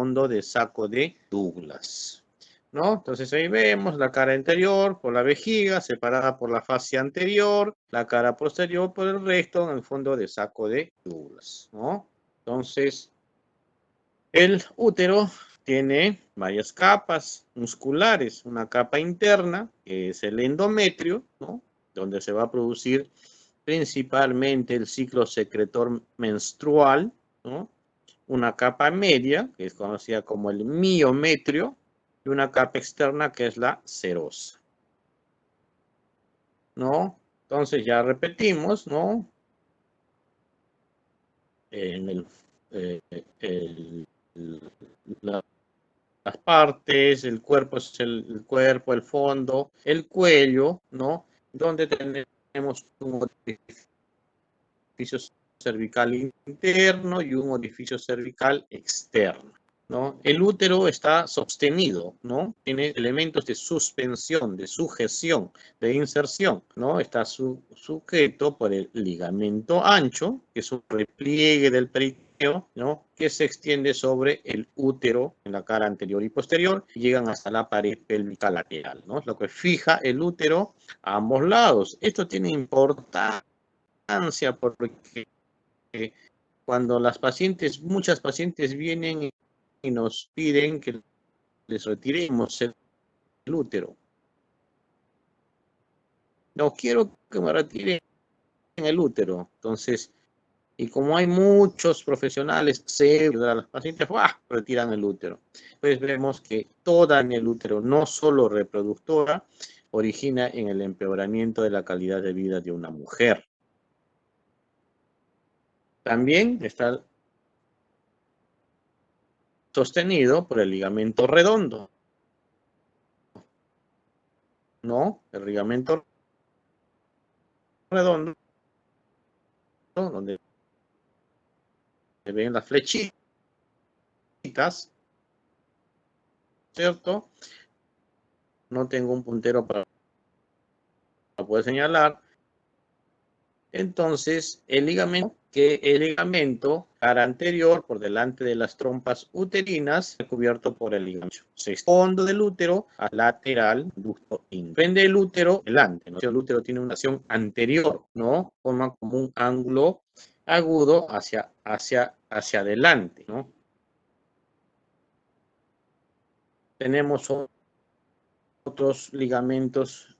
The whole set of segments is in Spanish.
fondo de saco de Douglas, ¿no? Entonces ahí vemos la cara anterior por la vejiga, separada por la fascia anterior, la cara posterior por el resto en el fondo de saco de Douglas, ¿no? Entonces, el útero tiene varias capas musculares, una capa interna, que es el endometrio, ¿no? Donde se va a producir principalmente el ciclo secretor menstrual, ¿no? Una capa media, que es conocida como el miometrio, y una capa externa que es la serosa, ¿no? Entonces ya repetimos, ¿no? En la- las partes, el cuerpo es el cuerpo, el fondo, el cuello, ¿no? Donde tenemos un orificio cervical interno y un orificio cervical externo, ¿no? El útero está sostenido, ¿no? Tiene elementos de suspensión, de sujeción, de inserción, ¿no? Está sujeto por el ligamento ancho, que es un repliegue del peritoneo, ¿no? Que se extiende sobre el útero en la cara anterior y posterior y llegan hasta la pared pélvica lateral, ¿no? Es lo que fija el útero a ambos lados. Esto tiene importancia porque cuando muchas pacientes vienen y nos piden que les retiremos el útero. No quiero que me retiren el útero. Entonces, y como hay muchos profesionales serios de las pacientes, ¡buah!, retiran el útero. Pues vemos que toda en el útero, no solo reproductora, origina en el empeoramiento de la calidad de vida de una mujer. También está sostenido por el ligamento redondo, ¿no? El ligamento redondo, ¿no? Donde se ven las flechitas, ¿cierto? No tengo un puntero para poder señalar. Entonces, el ligamento cara anterior por delante de las trompas uterinas, cubierto por el ligamento. Se fondo del útero a lateral, ducto interno. Prende el útero delante, ¿no? El útero tiene una acción anterior, ¿no? Forma como un ángulo agudo hacia adelante, ¿no? Tenemos otros ligamentos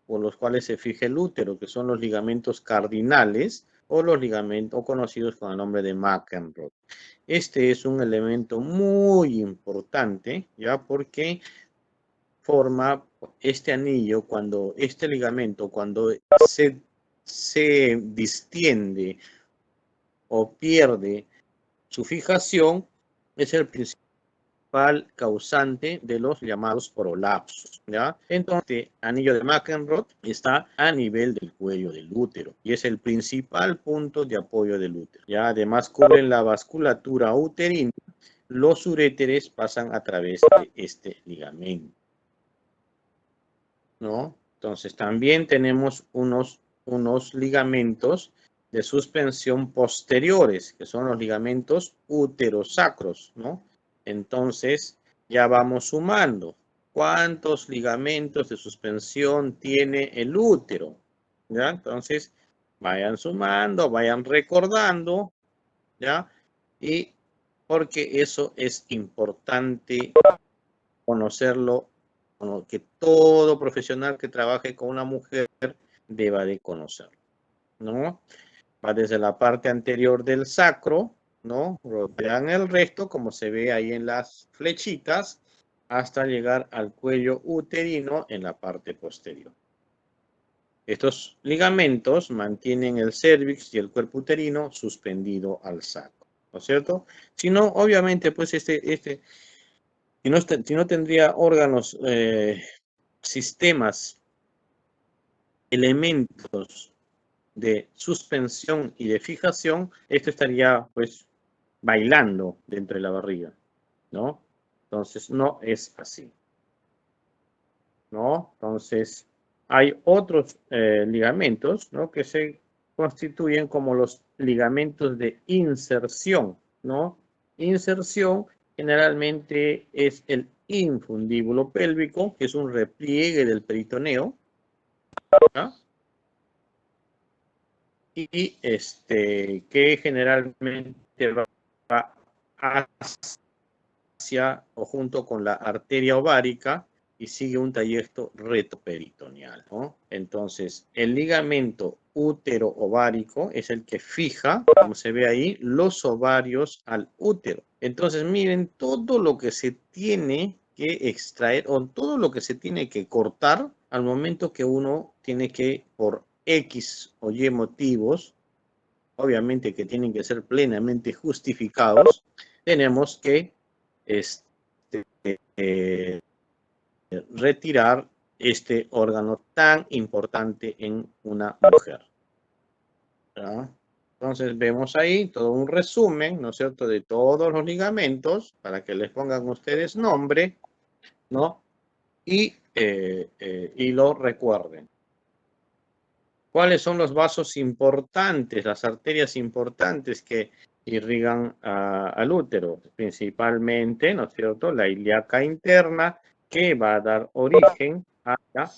por los cuales se fija el útero, que son los ligamentos cardinales o los ligamentos conocidos con el nombre de McEnroe. Este es un elemento muy importante, ¿ya? Porque forma este anillo cuando este ligamento, cuando se distiende o pierde su fijación, es el principal causante de los llamados prolapsos, ¿ya? Entonces, anillo de McEnroe está a nivel del cuello del útero y es el principal punto de apoyo del útero, ¿ya? Además, cubren la vasculatura uterina. Los uréteres pasan a través de este ligamento, ¿no? Entonces, también tenemos unos ligamentos de suspensión posteriores, que son los ligamentos uterosacros, ¿no? Entonces, ya vamos sumando. ¿Cuántos ligamentos de suspensión tiene el útero? ¿Ya? Entonces, vayan sumando, vayan recordando, ¿ya? Y porque eso es importante conocerlo, que todo profesional que trabaje con una mujer deba de conocerlo, ¿no? Va desde la parte anterior del sacro, ¿no? Rodean el resto, como se ve ahí en las flechitas, hasta llegar al cuello uterino en la parte posterior. Estos ligamentos mantienen el cervix y el cuerpo uterino suspendido al sacro, ¿no es cierto? Si no, obviamente, pues si no tendría órganos, sistemas, elementos de suspensión y de fijación, esto estaría pues bailando dentro de la barriga, ¿no? Entonces no es así, ¿no? Entonces hay otros ligamentos, ¿no? Que se constituyen como los ligamentos de inserción, ¿no? Inserción generalmente es el infundíbulo pélvico, que es un repliegue del peritoneo, ¿no? Y que generalmente va hacia o junto con la arteria ovárica y sigue un trayecto retroperitoneal, ¿no? Entonces, el ligamento útero-ovárico es el que fija, como se ve ahí, los ovarios al útero. Entonces, miren, todo lo que se tiene que extraer o todo lo que se tiene que cortar al momento que uno tiene que, por X o Y motivos, obviamente que tienen que ser plenamente justificados, tenemos que retirar este órgano tan importante en una mujer, ¿verdad? Entonces vemos ahí todo un resumen, ¿no es cierto?, de todos los ligamentos para que les pongan ustedes nombre, ¿no? Y lo recuerden. ¿Cuáles son los vasos importantes, las arterias importantes que irrigan al útero? Principalmente, ¿no es cierto?, la ilíaca interna, que va a dar origen a la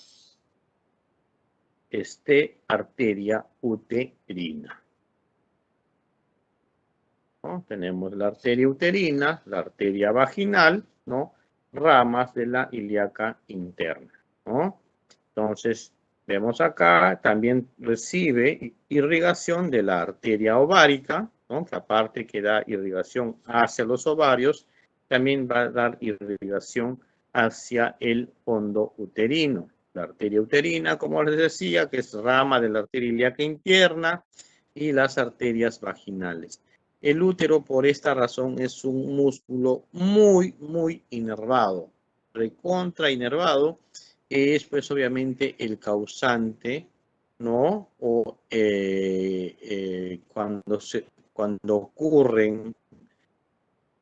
arteria uterina, ¿no? Tenemos la arteria uterina, la arteria vaginal, ¿no? Ramas de la ilíaca interna, ¿no? Entonces, vemos acá, también recibe irrigación de la arteria ovárica, ¿no? Que aparte que da irrigación hacia los ovarios, también va a dar irrigación hacia el fondo uterino. La arteria uterina, como les decía, que es rama de la arteria ilíaca interna, y las arterias vaginales. El útero, por esta razón, es un músculo muy, muy inervado, recontra inervado. Es pues obviamente el causante, ¿no? O cuando ocurren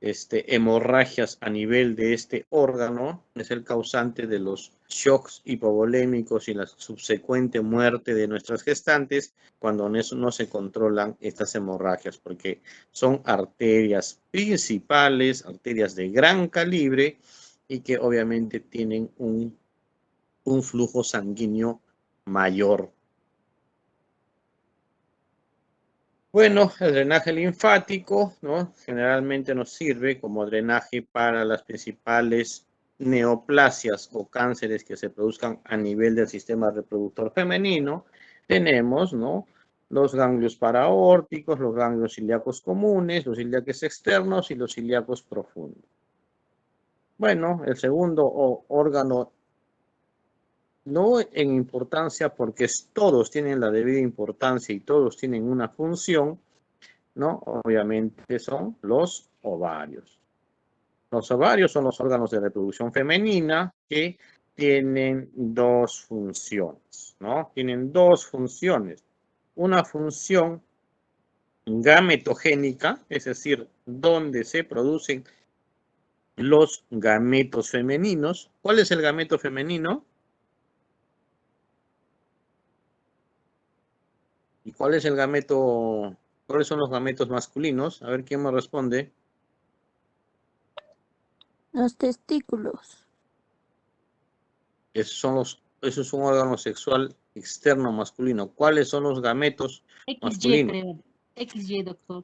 hemorragias a nivel de este órgano, es el causante de los shocks hipovolémicos y la subsecuente muerte de nuestras gestantes cuando no se controlan estas hemorragias, porque son arterias principales, arterias de gran calibre y que obviamente tienen un flujo sanguíneo mayor. Bueno, el drenaje linfático, ¿no? Generalmente nos sirve como drenaje para las principales neoplasias o cánceres que se produzcan a nivel del sistema reproductor femenino. Tenemos, ¿no?, los ganglios paraórticos, los ganglios ilíacos comunes, los ilíacos externos y los ilíacos profundos. Bueno, el segundo órgano, no en importancia porque todos tienen la debida importancia y todos tienen una función, ¿no? Obviamente son los ovarios. Los ovarios son los órganos de reproducción femenina que tienen dos funciones, ¿no? Tienen dos funciones. Una función gametogénica, es decir, donde se producen los gametos femeninos. ¿Cuál es el gameto femenino? ¿Y cuál es el gameto? ¿Cuáles son los gametos masculinos? A ver quién me responde. Los testículos. Eso es un órgano sexual externo masculino. ¿Cuáles son los gametos masculinos? XY, creo. XY, doctor.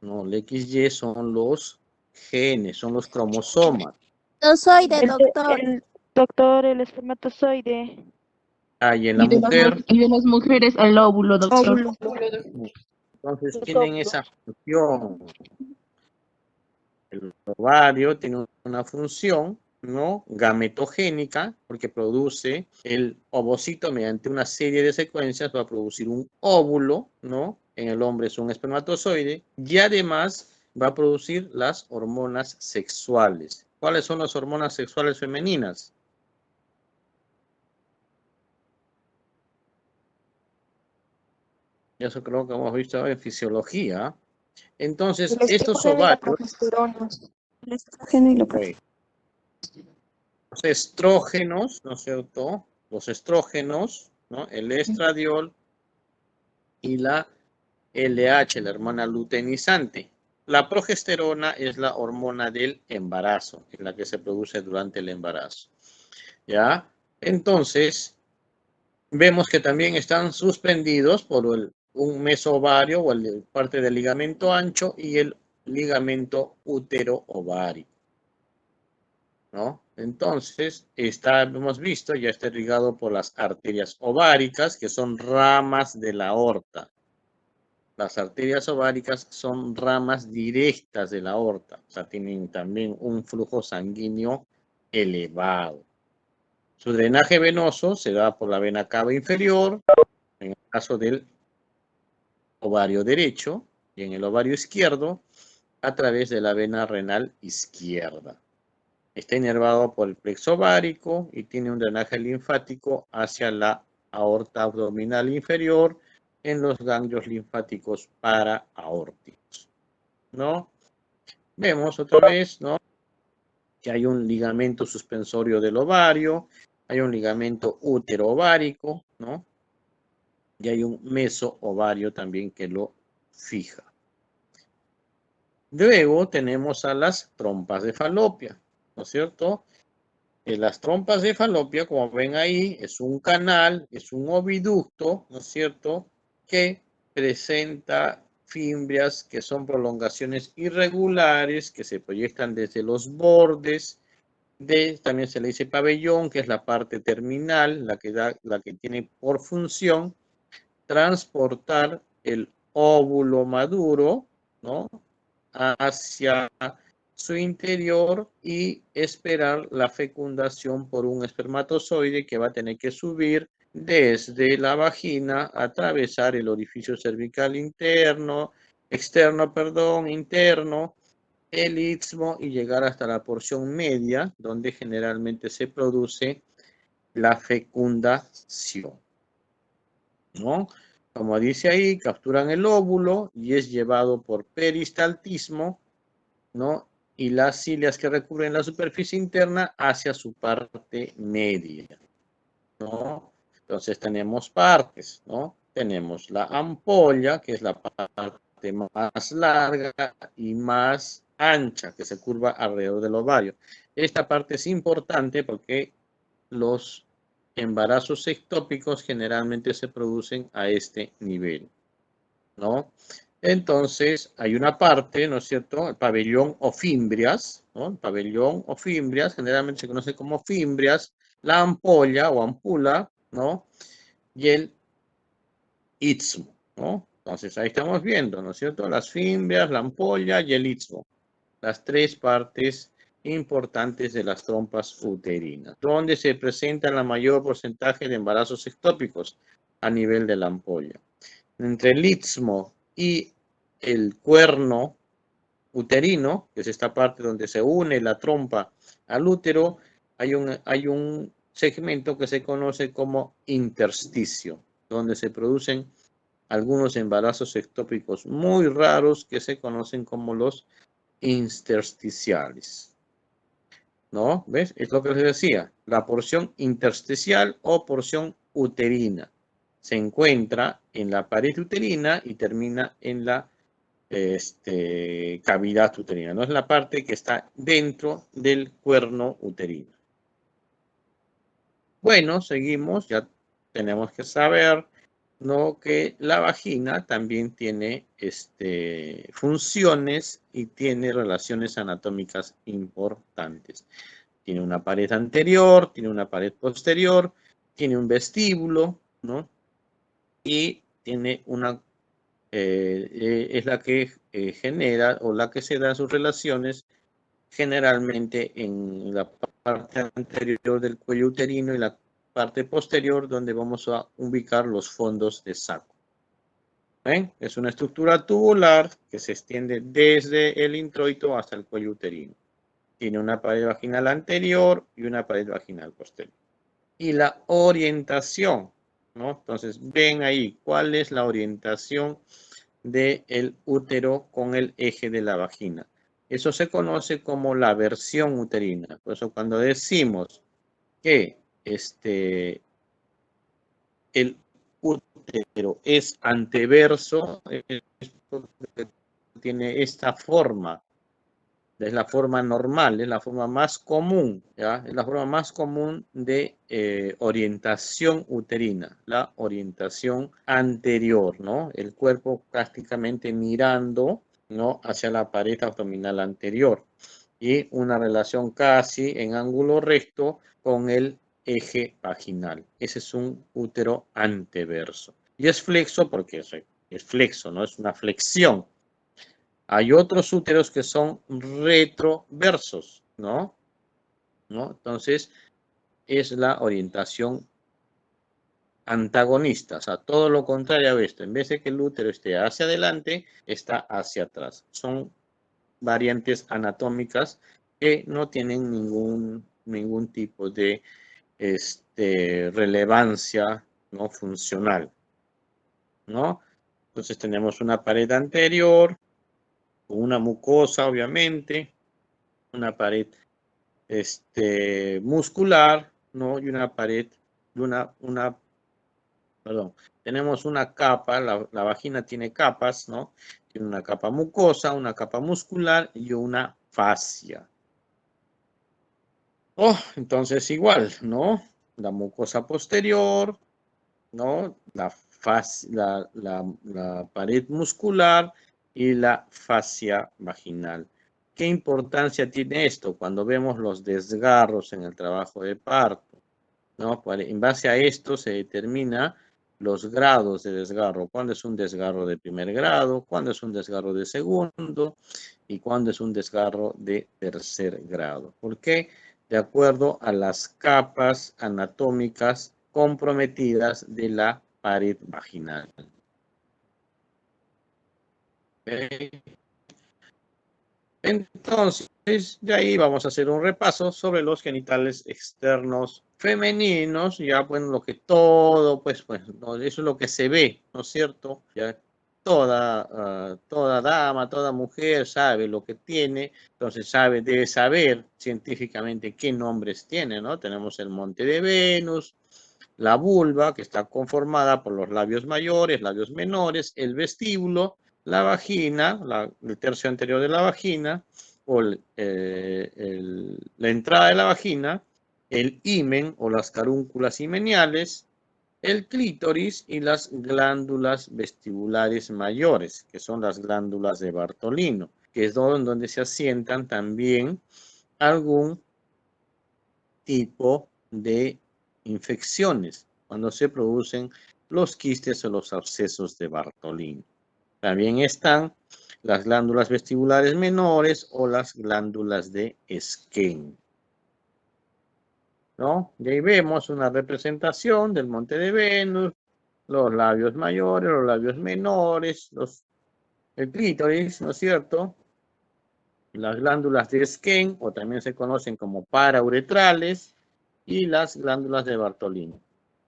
No, el XY son los genes, son los cromosomas. Espermatozoide, doctor. Doctor, el espermatozoide. Y en la mujer. Y de las mujeres al óvulo, doctor. Óvulo. Entonces tienen esa función. El ovario tiene una función, ¿no?, gametogénica, porque produce el ovocito mediante una serie de secuencias, va a producir un óvulo, ¿no? En el hombre es un espermatozoide, y además va a producir las hormonas sexuales. ¿Cuáles son las hormonas sexuales femeninas? Eso creo que hemos visto en fisiología. Entonces, estos ovarios, El estrógeno y la progesterona. los estrógenos, ¿no es cierto? Los estrógenos, ¿no? El estradiol y la LH, la hormona luteinizante, La progesterona es la hormona del embarazo, es la que se produce durante el embarazo. ¿Ya? Entonces, vemos que también están suspendidos por un mesovario o parte del ligamento ancho y el ligamento útero-ovárico, ¿no? Entonces, hemos visto, ya está irrigado por las arterias ováricas, que son ramas de la aorta. Las arterias ováricas son ramas directas de la aorta, o sea, tienen también un flujo sanguíneo elevado. Su drenaje venoso se da por la vena cava inferior, en el caso del ovario derecho, y en el ovario izquierdo, a través de la vena renal izquierda. Está inervado por el plexo ovárico y tiene un drenaje linfático hacia la aorta abdominal inferior en los ganglios linfáticos paraaórticos, ¿no? Vemos otra vez, ¿no? Que hay un ligamento suspensorio del ovario, hay un ligamento útero-ovárico, ¿no? Y hay un meso-ovario también que lo fija. Luego tenemos a las trompas de falopia, ¿no es cierto? Las trompas de falopia, como ven ahí, es un canal, es un oviducto, ¿no es cierto?, que presenta fimbrias que son prolongaciones irregulares que se proyectan desde los bordes también se le dice pabellón, que es la parte terminal, la que tiene por función transportar el óvulo maduro, ¿no?, hacia su interior y esperar la fecundación por un espermatozoide que va a tener que subir desde la vagina, atravesar el orificio cervical externo, interno, el istmo y llegar hasta la porción media, donde generalmente se produce la fecundación, ¿no? Como dice ahí, capturan el óvulo y es llevado por peristaltismo, ¿no? Y las cilias que recubren la superficie interna hacia su parte media, ¿no? Entonces tenemos partes, ¿no? Tenemos la ampolla, que es la parte más larga y más ancha, que se curva alrededor del ovario. Esta parte es importante porque los embarazos ectópicos generalmente se producen a este nivel, ¿no? Entonces, hay una parte, ¿no es cierto?, el pabellón o fimbrias, ¿no? El pabellón o fimbrias, generalmente se conoce como fimbrias, la ampolla o ampula, ¿no? Y el istmo, ¿no? Entonces, ahí estamos viendo, ¿no es cierto?, las fimbrias, la ampolla y el istmo, las tres partes importantes de las trompas uterinas, donde se presenta el mayor porcentaje de embarazos ectópicos a nivel de la ampolla. Entre el istmo y el cuerno uterino, que es esta parte donde se une la trompa al útero, hay un segmento que se conoce como intersticio, donde se producen algunos embarazos ectópicos muy raros que se conocen como los intersticiales, ¿no? ¿Ves? Es lo que les decía, la porción intersticial o porción uterina se encuentra en la pared uterina y termina en la cavidad uterina, no es la parte que está dentro del cuerno uterino. Bueno, seguimos, ya tenemos que saber, ¿no?, que la vagina también tiene funciones y tiene relaciones anatómicas importantes. Tiene una pared anterior, tiene una pared posterior, tiene un vestíbulo, ¿no? Y tiene es la que genera o la que se da sus relaciones generalmente en la parte anterior del cuello uterino y la parte posterior donde vamos a ubicar los fondos de saco. ¿Ven? Es una estructura tubular que se extiende desde el introito hasta el cuello uterino. Tiene una pared vaginal anterior y una pared vaginal posterior. Y la orientación, ¿no? Entonces, ven ahí, ¿cuál es la orientación del útero con el eje de la vagina? Eso se conoce como la versión uterina. Por eso cuando decimos que el útero es anteverso, es porque tiene esta forma. Es la forma normal, es la forma más común, ¿ya? Es la forma más común de orientación uterina, la orientación anterior, ¿no? El cuerpo prácticamente mirando, ¿no? Hacia la pared abdominal anterior y una relación casi en ángulo recto con el eje vaginal. Ese es un útero anteverso. Y es flexo porque es flexo, ¿no? Es una flexión. Hay otros úteros que son retroversos, ¿no? Entonces, es la orientación antagonista, o sea, todo lo contrario a esto. En vez de que el útero esté hacia adelante, está hacia atrás. Son variantes anatómicas que no tienen ningún tipo de relevancia, ¿no? Funcional, ¿no? Entonces tenemos una pared anterior, una mucosa, obviamente, una pared muscular, ¿no? Y una pared, perdón, tenemos una capa, la vagina tiene capas, ¿no? Tiene una capa mucosa, una capa muscular y una fascia. Entonces igual, ¿no? La mucosa posterior, ¿no? La pared muscular y la fascia vaginal. ¿Qué importancia tiene esto cuando vemos los desgarros en el trabajo de parto? ¿No? En base a esto se determina los grados de desgarro. ¿Cuándo es un desgarro de primer grado? ¿Cuándo es un desgarro de segundo? ¿Y cuándo es un desgarro de tercer grado? ¿Por qué? De acuerdo a las capas anatómicas comprometidas de la pared vaginal. Entonces, de ahí vamos a hacer un repaso sobre los genitales externos femeninos, ya bueno, lo que todo, pues, ¿no? Eso es lo que se ve, ¿no es cierto? Ya toda dama, toda mujer sabe lo que tiene, entonces debe saber científicamente qué nombres tiene, ¿no? Tenemos el monte de Venus, la vulva, que está conformada por los labios mayores, labios menores, el vestíbulo, la vagina, el tercio anterior de la vagina, o la entrada de la vagina, el himen o las carúnculas himeniales, el clítoris y las glándulas vestibulares mayores, que son las glándulas de Bartolino, que es donde se asientan también algún tipo de infecciones cuando se producen los quistes o los abscesos de Bartolino. También están las glándulas vestibulares menores o las glándulas de Skene, ¿no? Y ahí vemos una representación del monte de Venus, los labios mayores, los labios menores, el clítoris, ¿no es cierto? Las glándulas de Skene, o también se conocen como parauretrales, y las glándulas de Bartolino,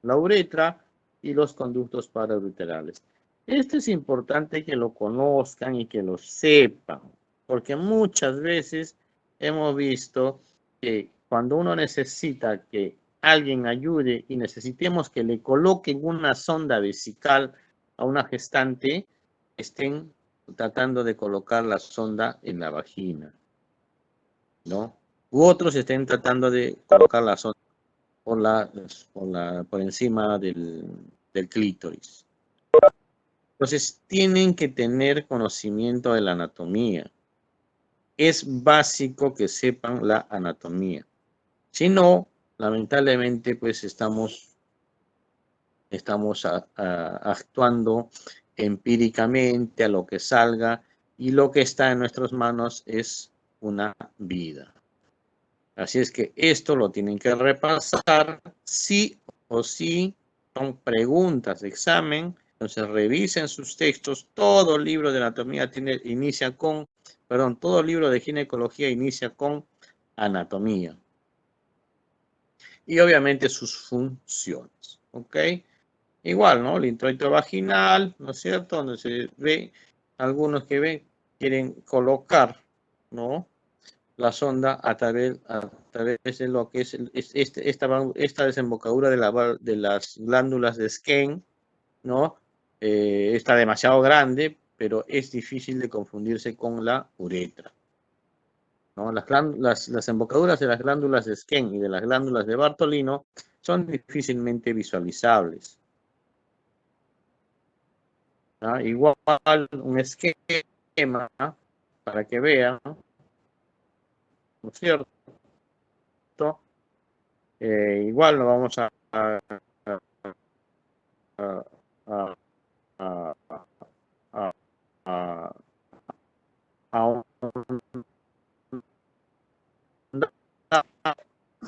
la uretra y los conductos parauretrales. Esto es importante que lo conozcan y que lo sepan, porque muchas veces hemos visto que cuando uno necesita que alguien ayude y necesitemos que le coloquen una sonda vesical a una gestante, estén tratando de colocar la sonda en la vagina, ¿no? U otros estén tratando de colocar la sonda por encima del clítoris. Entonces, tienen que tener conocimiento de la anatomía. Es básico que sepan la anatomía. Si no, lamentablemente, pues estamos actuando empíricamente a lo que salga y lo que está en nuestras manos es una vida. Así es que esto lo tienen que repasar sí o sí, son preguntas de examen. Entonces revisen sus textos. Todo libro de anatomía todo libro de ginecología inicia con anatomía. Y obviamente sus funciones, ¿ok? Igual, ¿no? El introito vaginal, ¿no es cierto? Donde se ve, algunos que quieren colocar, ¿no? La sonda a través de lo que es esta desembocadura de las glándulas de Skene, ¿no? Está demasiado grande, pero es difícil de confundirse con la uretra, ¿no? Las embocaduras de las glándulas de Skene y de las glándulas de Bartolino son difícilmente visualizables. ¿Ah? Igual un esquema para que vean, ¿no es cierto? Igual lo vamos a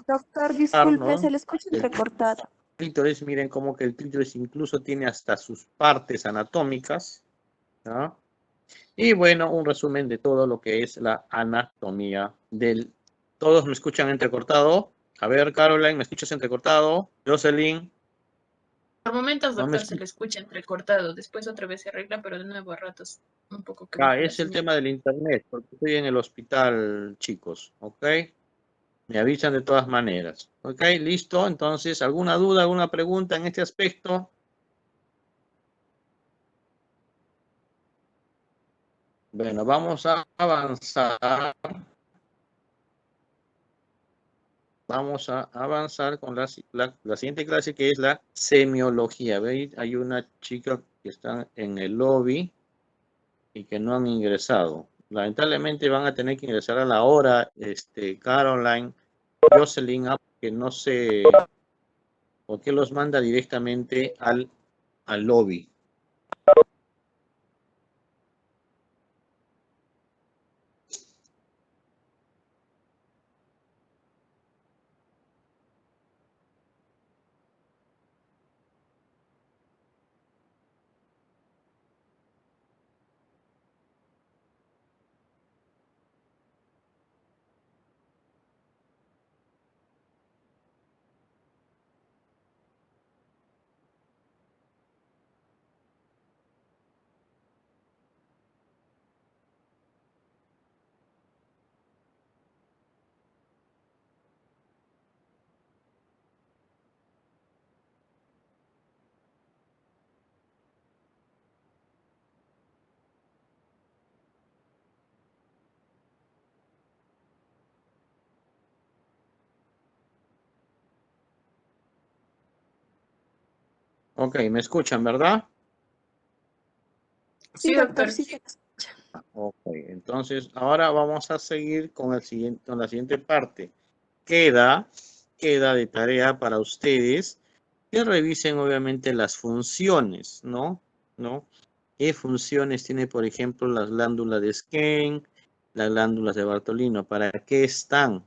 Doctor, disculpe, ¿no? se le escucha El entrecortado. clítoris, miren como que el clítoris incluso tiene hasta sus partes anatómicas, ¿no? Y bueno, un resumen de todo lo que es la anatomía del... ¿Todos me escuchan entrecortado? A ver, Caroline, ¿me escuchas entrecortado? Jocelyn. Por momentos, No me doctor, se le escucha entrecortado. Después otra vez se arregla, pero de nuevo a ratos un poco que baja la es el señal. tema del internet, porque estoy en el hospital, chicos, ¿ok? Me avisan de todas maneras. ¿Ok? Listo. Entonces, ¿alguna duda, alguna pregunta en este aspecto? Bueno, vamos a avanzar. Vamos a avanzar con la siguiente clase, que es la semiología. ¿Veis? Hay una chica que está en el lobby y que no han ingresado. Lamentablemente van a tener que ingresar a la hora, Caroline, Jocelyn, que no sé por qué los manda directamente al lobby. Ok, ¿me escuchan, verdad? Sí, doctor. Sí se le escucha. Ok, entonces ahora vamos a seguir con la siguiente parte. Queda de tarea para ustedes que revisen obviamente las funciones, ¿no? ¿Qué funciones tiene, por ejemplo, las glándulas de Skene, las glándulas de Bartolino? ¿Para qué están?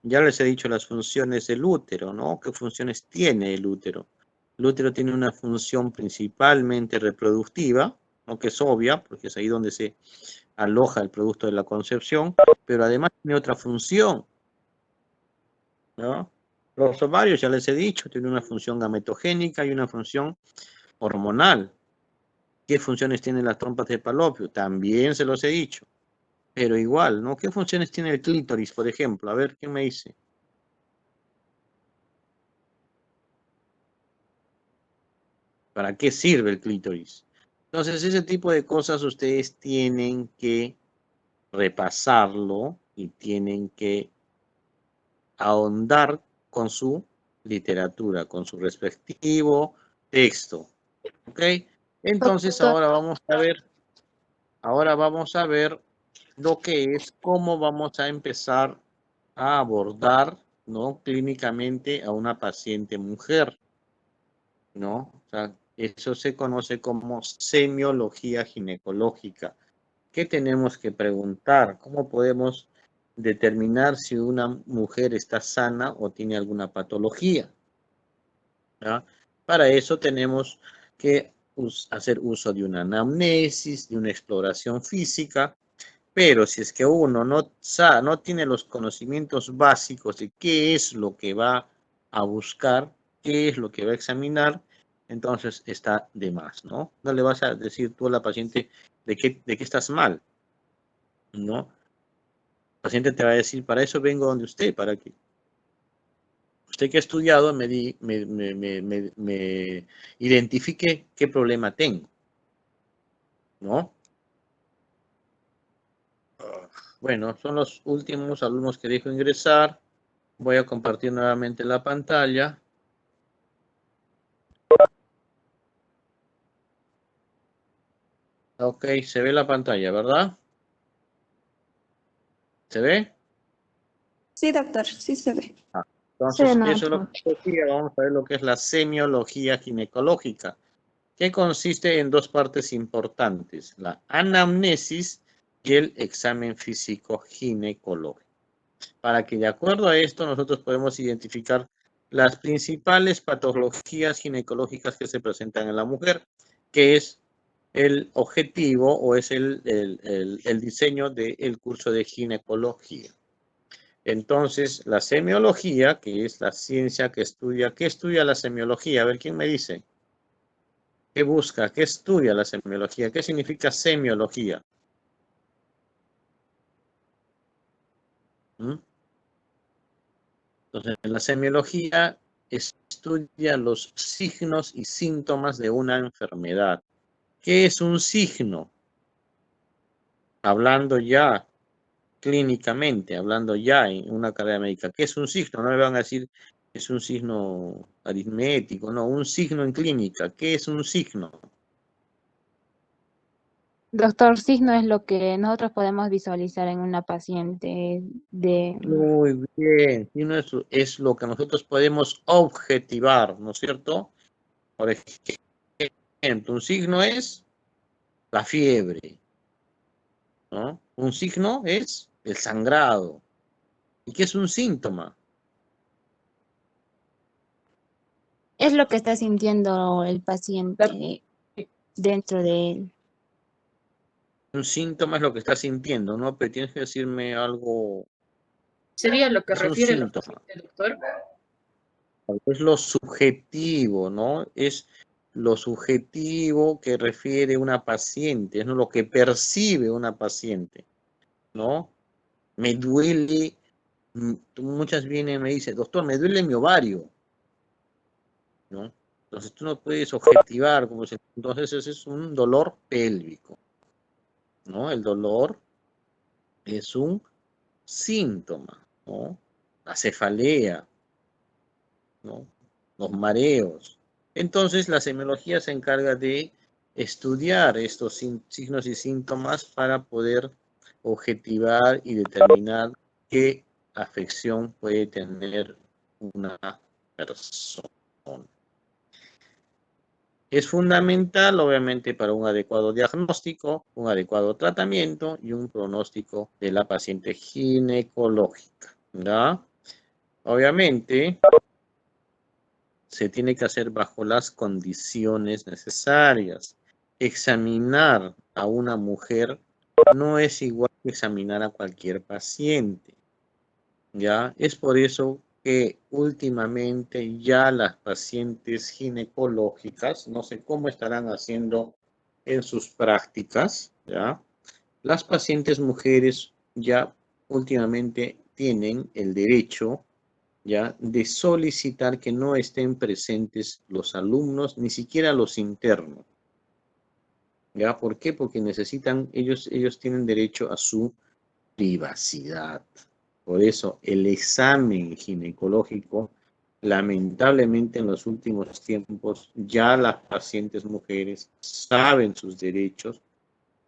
Ya les he dicho las funciones del útero, ¿no? ¿Qué funciones tiene el útero? El útero tiene una función principalmente reproductiva, ¿no? Que es obvia, porque es ahí donde se aloja el producto de la concepción, pero además tiene otra función, ¿no? Los ovarios, ya les he dicho, tienen una función gametogénica y una función hormonal. ¿Qué funciones tienen las trompas de Falopio? También se los he dicho, pero igual, ¿no? ¿Qué funciones tiene el clítoris, por ejemplo? A ver, ¿quién me dice? ¿Para qué sirve el clítoris? Entonces, ese tipo de cosas ustedes tienen que repasarlo y tienen que ahondar con su literatura, con su respectivo texto. ¿Ok? Entonces, Doctor, ahora vamos a ver lo que es, cómo vamos a empezar a abordar, ¿no? Clínicamente a una paciente mujer, ¿no? O sea, eso se conoce como semiología ginecológica. ¿Qué tenemos que preguntar? ¿Cómo podemos determinar si una mujer está sana o tiene alguna patología? ¿Ya? Para eso tenemos que hacer uso de una anamnesis, de una exploración física, pero si es que uno no tiene los conocimientos básicos de qué es lo que va a buscar, qué es lo que va a examinar, entonces está de más, ¿no? No le vas a decir tú a la paciente de qué estás mal, ¿no? El paciente te va a decir, para eso vengo donde usted, para que usted que ha estudiado me identifique qué problema tengo, ¿no? Bueno, son los últimos alumnos que dejo ingresar. Voy a compartir nuevamente la pantalla. Ok, se ve la pantalla, ¿verdad? ¿Se ve? Sí, doctor, sí se ve. Entonces, Sí, eso es lo no. que decía. Vamos a ver lo que es la semiología ginecológica, que consiste en dos partes importantes, la anamnesis y el examen físico ginecológico. Para que de acuerdo a esto nosotros podemos identificar las principales patologías ginecológicas que se presentan en la mujer, que es el objetivo o es el diseño del curso de ginecología. Entonces, la semiología, que es la ciencia que estudia, ¿qué estudia la semiología? A ver, ¿quién me dice? ¿Qué busca? ¿Qué estudia la semiología? ¿Qué significa semiología? ¿Mm? Entonces, la semiología estudia los signos y síntomas de una enfermedad. ¿Qué es un signo? Hablando ya clínicamente, hablando ya en una carrera médica. ¿Qué es un signo? No me van a decir que es un signo aritmético, no, un signo en clínica. ¿Qué es un signo? Doctor, signo es lo que nosotros podemos visualizar en una paciente de... Muy bien, signo es lo que nosotros podemos objetivar, ¿no es cierto? Por ejemplo, un signo es la fiebre, ¿no? Un signo es el sangrado. ¿Y qué es un síntoma? Es lo que está sintiendo el paciente dentro de él. Un síntoma es lo que está sintiendo, ¿no? Pero tienes que decirme algo. Sería lo que Es un refiere la síntoma. paciente, doctor. Es lo subjetivo, ¿no? Es lo subjetivo que refiere una paciente, es lo que percibe una paciente, ¿no? Me duele, muchas vienen y me dicen, doctor, me duele mi ovario, ¿no? Entonces tú no puedes objetivar, como si, entonces ese es un dolor pélvico, ¿no? El dolor es un síntoma, ¿no? La cefalea, ¿no? Los mareos. Entonces, la semiología se encarga de estudiar estos signos y síntomas para poder objetivar y determinar qué afección puede tener una persona. Es fundamental, obviamente, para un adecuado diagnóstico, un adecuado tratamiento y un pronóstico de la paciente ginecológica, ¿ya? Obviamente, se tiene que hacer bajo las condiciones necesarias. Examinar a una mujer no es igual que examinar a cualquier paciente, ¿ya? Es por eso que últimamente ya las pacientes ginecológicas, no sé cómo estarán haciendo en sus prácticas, ¿ya? Las pacientes mujeres ya últimamente tienen el derecho, ¿ya?, de solicitar que no estén presentes los alumnos, ni siquiera los internos. ¿Ya? ¿Por qué? Porque necesitan, ellos tienen derecho a su privacidad. Por eso, el examen ginecológico, lamentablemente en los últimos tiempos, ya las pacientes mujeres saben sus derechos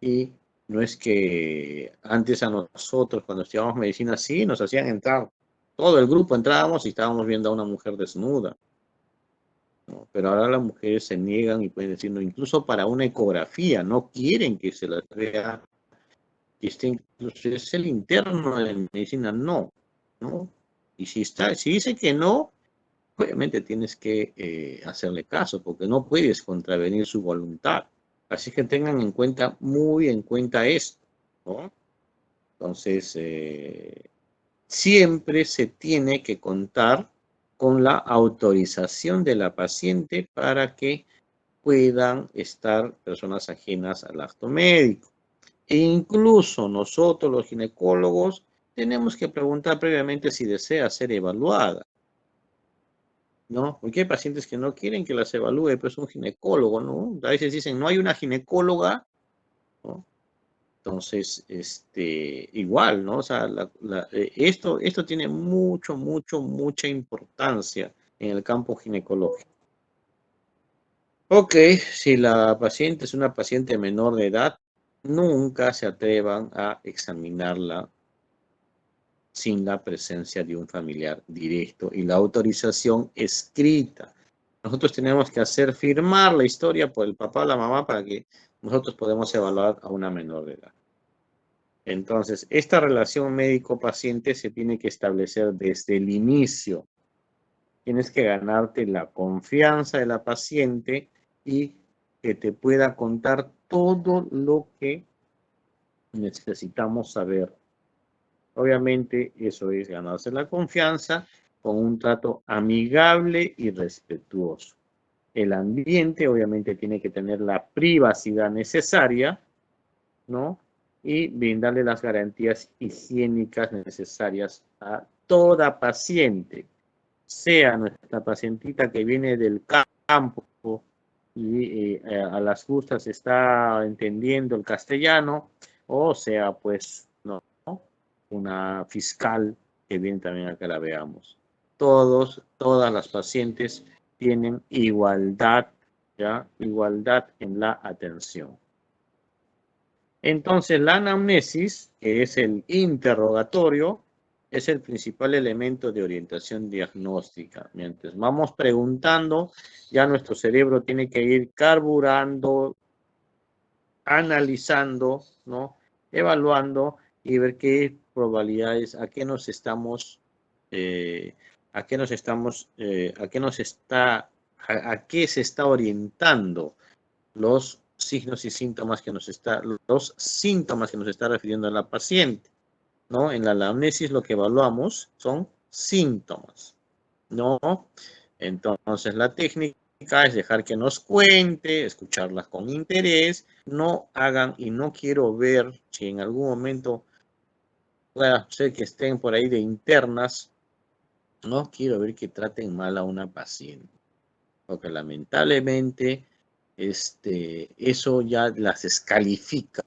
y no es que antes a nosotros, cuando estudiábamos medicina, sí, nos hacían entrar. Todo el grupo entrábamos y estábamos viendo a una mujer desnuda, ¿no? Pero ahora las mujeres se niegan y pueden decir, no, incluso para una ecografía, no quieren que se las vea, que esté incluso es el interno de medicina, no, ¿no? Y si dice que no, obviamente tienes que hacerle caso, porque no puedes contravenir su voluntad. Así que tengan en cuenta, muy en cuenta esto, ¿no? Entonces, siempre se tiene que contar con la autorización de la paciente para que puedan estar personas ajenas al acto médico. E incluso nosotros, los ginecólogos, tenemos que preguntar previamente si desea ser evaluada, ¿no? Porque hay pacientes que no quieren que las evalúe, pues un ginecólogo, ¿no? A veces dicen, no hay una ginecóloga ¿no? Entonces, igual, ¿no? O sea, esto tiene mucha importancia en el campo ginecológico. Ok, si la paciente es una paciente menor de edad, nunca se atrevan a examinarla sin la presencia de un familiar directo y la autorización escrita. Nosotros tenemos que hacer firmar la historia por el papá o la mamá para que nosotros podamos evaluar a una menor de edad. Entonces, esta relación médico-paciente se tiene que establecer desde el inicio. Tienes que ganarte la confianza de la paciente y que te pueda contar todo lo que necesitamos saber. Obviamente, eso es ganarse la confianza con un trato amigable y respetuoso. El ambiente, obviamente, tiene que tener la privacidad necesaria, ¿no? Y brindarle las garantías higiénicas necesarias a toda paciente, sea nuestra pacientita que viene del campo y a las justas está entendiendo el castellano, o sea, pues, no, una fiscal que viene también a que la veamos. Todas las pacientes tienen igualdad, ¿ya? Igualdad en la atención. Entonces, la anamnesis, que es el interrogatorio, es el principal elemento de orientación diagnóstica. Mientras vamos preguntando, ya nuestro cerebro tiene que ir carburando, analizando, ¿no? Evaluando y ver qué probabilidades, a qué se está orientando los signos y síntomas los síntomas que nos está refiriendo la paciente, ¿no? En la anamnesis lo que evaluamos son síntomas, ¿no? Entonces la técnica es dejar que nos cuente, escucharlas con interés, no hagan y no quiero ver si en algún momento pueda ser que estén por ahí de internas, no quiero ver que traten mal a una paciente, porque lamentablemente eso ya las descalifica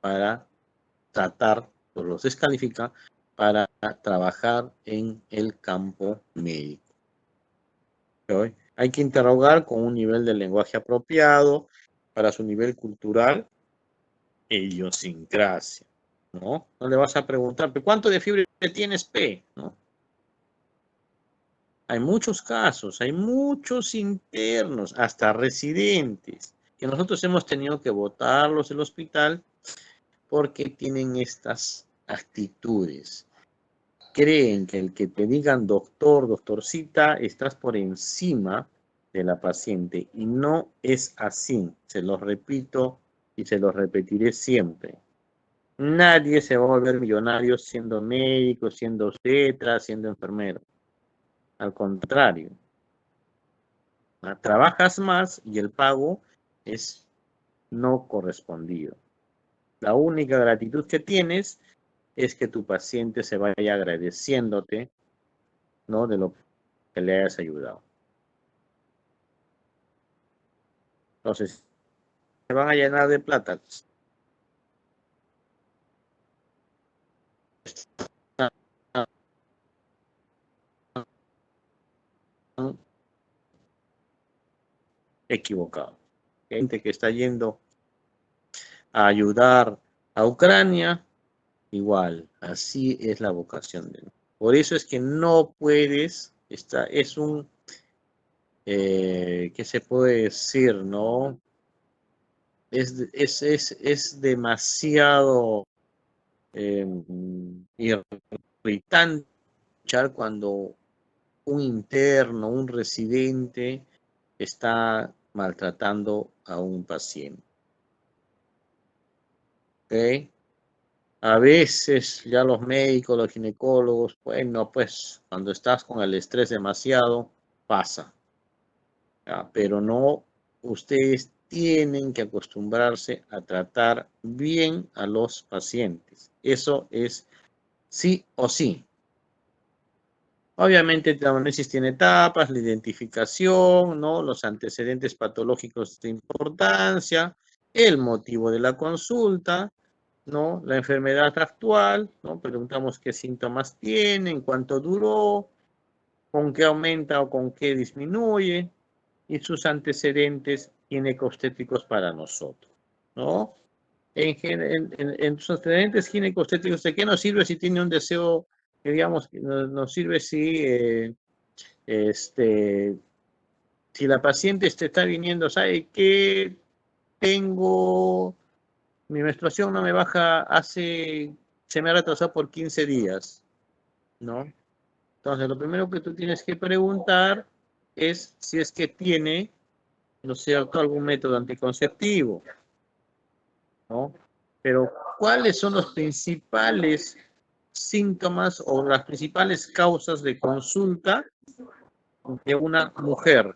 para tratar, o los descalifica para trabajar en el campo médico. ¿Sí? Hay que interrogar con un nivel de lenguaje apropiado para su nivel cultural e idiosincrasia, ¿no? No le vas a preguntar, ¿pero cuánto de fiebre tienes, P? ¿No? Hay muchos casos, hay muchos internos, hasta residentes, que nosotros hemos tenido que botarlos del hospital porque tienen estas actitudes. Creen que el que te digan doctor, doctorcita, estás por encima de la paciente y no es así. Se los repito y se los repetiré siempre. Nadie se va a volver millonario siendo médico, siendo obstetra, siendo enfermero. Al contrario, trabajas más y el pago es no correspondido. La única gratitud que tienes es que tu paciente se vaya agradeciéndote, ¿no? De lo que le hayas ayudado. Entonces, se van a llenar de plata. Equivocado. Gente que está yendo a ayudar a Ucrania, igual, así es la vocación de él. Por eso es que no puedes, es un, ¿qué se puede decir, no? Es demasiado irritante cuando un interno, un residente está maltratando a un paciente. ¿Ok? A veces ya los médicos, los ginecólogos, bueno, pues cuando estás con el estrés demasiado, pasa. ¿Ya? Pero no, ustedes tienen que acostumbrarse a tratar bien a los pacientes. Eso es sí o sí. Obviamente la anamnesis tiene etapas, la identificación, ¿no? Los antecedentes patológicos de importancia, el motivo de la consulta, ¿no? La enfermedad actual, ¿no? Preguntamos qué síntomas tienen, cuánto duró, con qué aumenta o con qué disminuye, y sus antecedentes ginecobstétricos para nosotros, ¿no? En sus antecedentes ginecobstétricos, ¿de qué nos sirve si tiene un deseo, que digamos, nos sirve si, si la paciente está viniendo, ¿sabe qué? Mi menstruación no me baja se me ha retrasado por 15 días, ¿no? Entonces, lo primero que tú tienes que preguntar es si es que tiene, ¿no es cierto?, algún método anticonceptivo, ¿no? Pero, ¿cuáles son los principales síntomas o las principales causas de consulta de una mujer?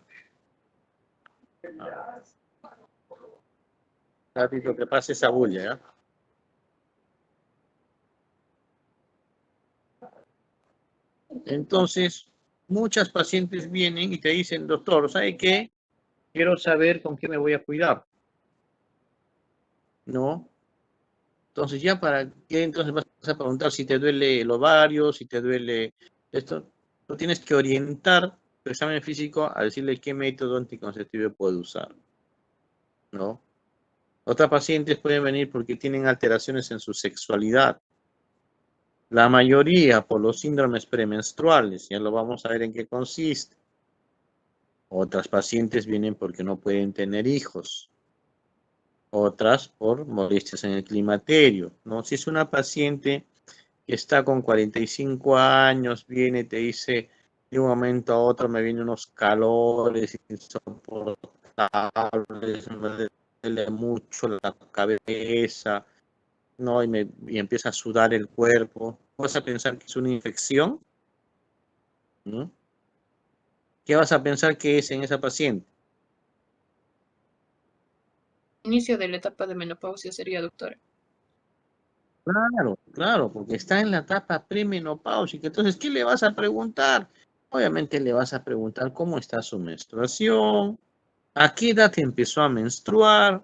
Ratito que pase esa bulla, ¿ya? Entonces, muchas pacientes vienen y te dicen, doctor, ¿sabe qué? Quiero saber con qué me voy a cuidar, ¿no? Entonces, ¿ya para qué entonces vas a preguntar si te duele el ovario, si te duele esto? Tú tienes que orientar tu examen físico a decirle qué método anticonceptivo puede usar, ¿no? Otras pacientes pueden venir porque tienen alteraciones en su sexualidad. La mayoría por los síndromes premenstruales, ya lo vamos a ver en qué consiste. Otras pacientes vienen porque no pueden tener hijos. Otras por molestias en el climaterio, ¿no? Si es una paciente que está con 45 años, viene y te dice, de un momento a otro me vienen unos calores insoportables, me duele mucho la cabeza, ¿no? Y empieza a sudar el cuerpo. ¿Vas a pensar que es una infección? ¿No? ¿Qué vas a pensar que es en esa paciente? Inicio de la etapa de menopausia sería, doctora. Claro, claro, porque está en la etapa premenopáusica. Entonces, ¿qué le vas a preguntar? Obviamente le vas a preguntar cómo está su menstruación, a qué edad empezó a menstruar,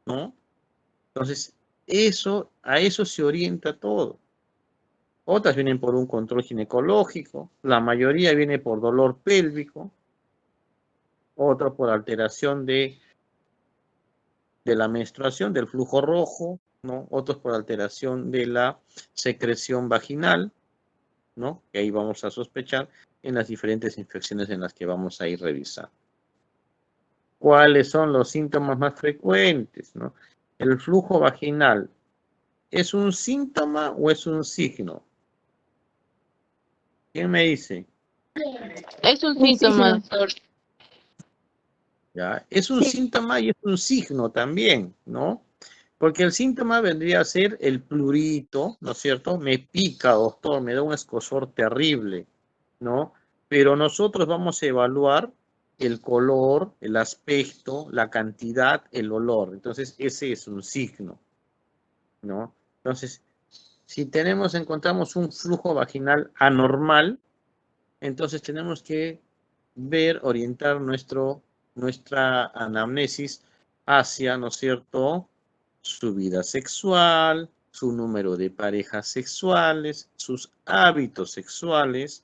¿no? Entonces, a eso se orienta todo. Otras vienen por un control ginecológico, la mayoría viene por dolor pélvico, otra por alteración de la menstruación, del flujo rojo, ¿no? Otros por alteración de la secreción vaginal, ¿no? Que ahí vamos a sospechar en las diferentes infecciones en las que vamos a ir revisando. ¿Cuáles son los síntomas más frecuentes, ¿no? El flujo vaginal, ¿es un síntoma o es un signo? ¿Quién me dice? Es un Un síntoma, signo. doctor. ¿Ya? Es un Sí. síntoma y es un signo también, ¿no? Porque el síntoma vendría a ser el plurito, ¿no es cierto? Me pica, doctor, me da un escozor terrible, ¿no? Pero nosotros vamos a evaluar el color, el aspecto, la cantidad, el olor. Entonces, ese es un signo, ¿no? Entonces, si encontramos un flujo vaginal anormal, entonces tenemos que orientar nuestra anamnesis hacia, ¿no es cierto?, su vida sexual, su número de parejas sexuales, sus hábitos sexuales,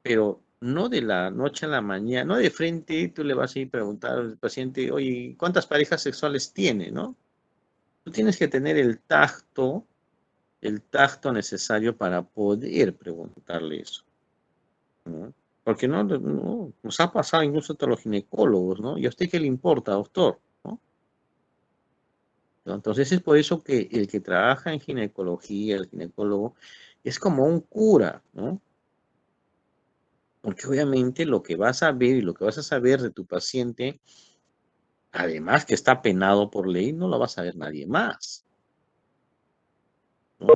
pero no de la noche a la mañana, no de frente tú le vas a ir a preguntar al paciente, oye, ¿cuántas parejas sexuales tiene, no? Tú tienes que tener el tacto necesario para poder preguntarle eso, ¿no? Porque no, nos ha pasado incluso a los ginecólogos, ¿no? ¿Y a usted qué le importa, doctor? ¿No? Entonces es por eso que el que trabaja en ginecología, el ginecólogo, es como un cura, ¿no? Porque obviamente lo que vas a ver y lo que vas a saber de tu paciente, además que está penado por ley, no lo va a saber nadie más, ¿no?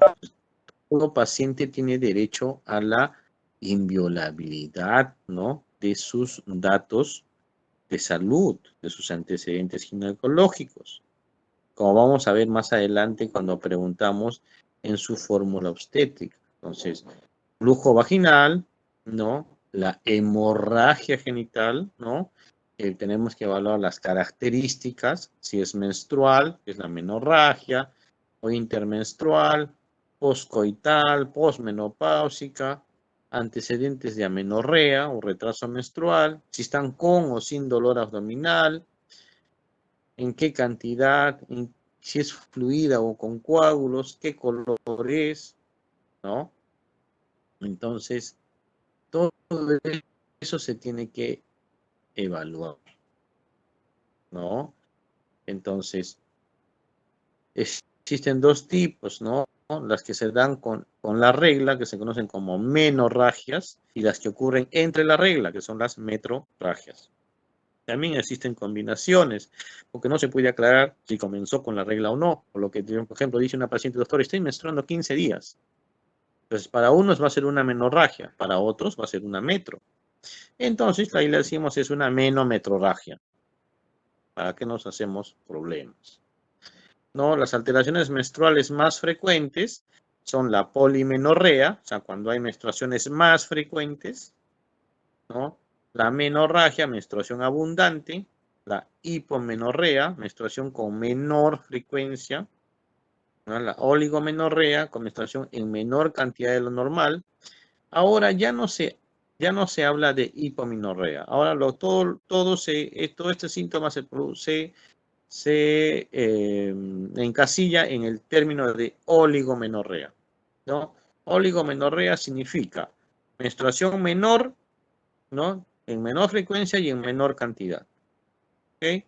Todo paciente tiene derecho a la inviolabilidad, ¿no?, de sus datos de salud, de sus antecedentes ginecológicos, como vamos a ver más adelante cuando preguntamos en su fórmula obstétrica. Entonces, flujo vaginal, ¿no? La hemorragia genital, ¿no? tenemos que evaluar las características, si es menstrual, que es la menorragia, o intermenstrual, poscoital, posmenopáusica, antecedentes de amenorrea o retraso menstrual, si están con o sin dolor abdominal, en qué cantidad, si es fluida o con coágulos, qué color es, ¿no? Entonces, todo eso se tiene que evaluar, ¿no? Entonces, existen dos tipos, ¿no? Las que se dan con la regla, que se conocen como menorragias, y las que ocurren entre la regla, que son las metrorragias. También existen combinaciones, porque no se puede aclarar si comenzó con la regla o no. Por lo que, por ejemplo, dice una paciente, doctor, estoy menstruando 15 días. Entonces, para unos va a ser una menorragia, para otros va a ser una metro. Entonces, ahí le decimos es una menometrorragia. ¿Para qué nos hacemos problemas? ¿No? Las alteraciones menstruales más frecuentes son la polimenorrea, o sea, cuando hay menstruaciones más frecuentes, ¿no? La menorragia, menstruación abundante, la hipomenorrea, menstruación con menor frecuencia, ¿no? La oligomenorrea, con menstruación en menor cantidad de lo normal. Ahora ya no se habla de hipomenorrea. Ahora todo este síntoma se encasilla en el término de oligomenorrea, ¿no? Oligomenorrea significa menstruación menor, ¿no? En menor frecuencia y en menor cantidad. ¿Ok?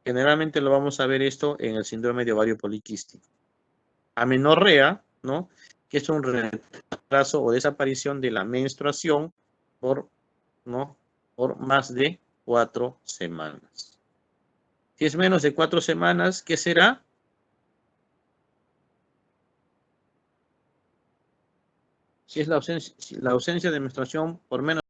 Generalmente lo vamos a ver esto en el síndrome de ovario poliquístico. Amenorrea, ¿no? Que es un retraso o desaparición de la menstruación por más de 4 semanas. Si es menos de 4 semanas, ¿qué será? Si es la ausencia de menstruación por menos